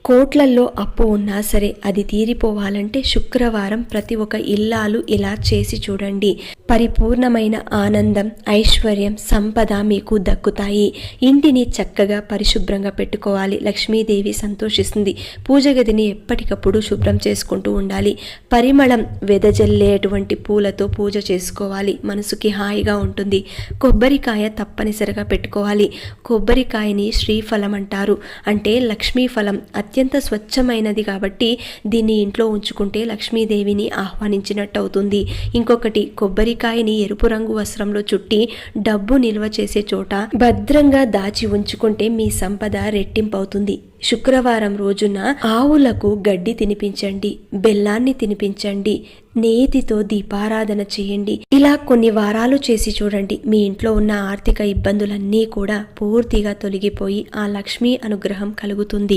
కోట్లల్లో అప్పు ఉన్నా సరే అది తీరిపోవాలంటే శుక్రవారం ప్రతి ఒక్క ఇల్లాలు ఇలా చేసి చూడండి. పరిపూర్ణమైన ఆనందం, ఐశ్వర్యం, సంపద మీకు దక్కుతాయి. ఇంటిని చక్కగా పరిశుభ్రంగా పెట్టుకోవాలి. లక్ష్మీదేవి సంతోషిస్తుంది. పూజ గదిని ఎప్పటికప్పుడు శుభ్రం చేసుకుంటూ ఉండాలి. పరిమళం వెదజల్లేటువంటి పూలతో పూజ చేసుకోవాలి. మనసుకి హాయిగా ఉంటుంది. కొబ్బరికాయ తప్పనిసరిగా పెట్టుకోవాలి. కొబ్బరికాయని శ్రీఫలం అంటారు. అంటే లక్ష్మీ ఫలం, అత్యంత స్వచ్ఛమైనది కాబట్టి దీన్ని ఇంట్లో ఉంచుకుంటే లక్ష్మీదేవిని ఆహ్వానించినట్టు అవుతుంది. ఇంకొకటి, కొబ్బరికాయని ఎరుపు రంగు వస్త్రంలో చుట్టి డబ్బు నిల్వ చేసే చోట భద్రంగా దాచి ఉంచుకుంటే మీ సంపద రెట్టింపవుతుంది. శుక్రవారం రోజున ఆవులకు గడ్డి తినిపించండి, బెల్లాన్ని తినిపించండి, నేతితో దీపారాధన చేయండి. ఇలా కొన్ని వారాలు చేసి చూడండి. మీ ఇంట్లో ఉన్న ఆర్థిక ఇబ్బందులన్నీ కూడా పూర్తిగా తొలగిపోయి ఆ లక్ష్మీ అనుగ్రహం కలుగుతుంది.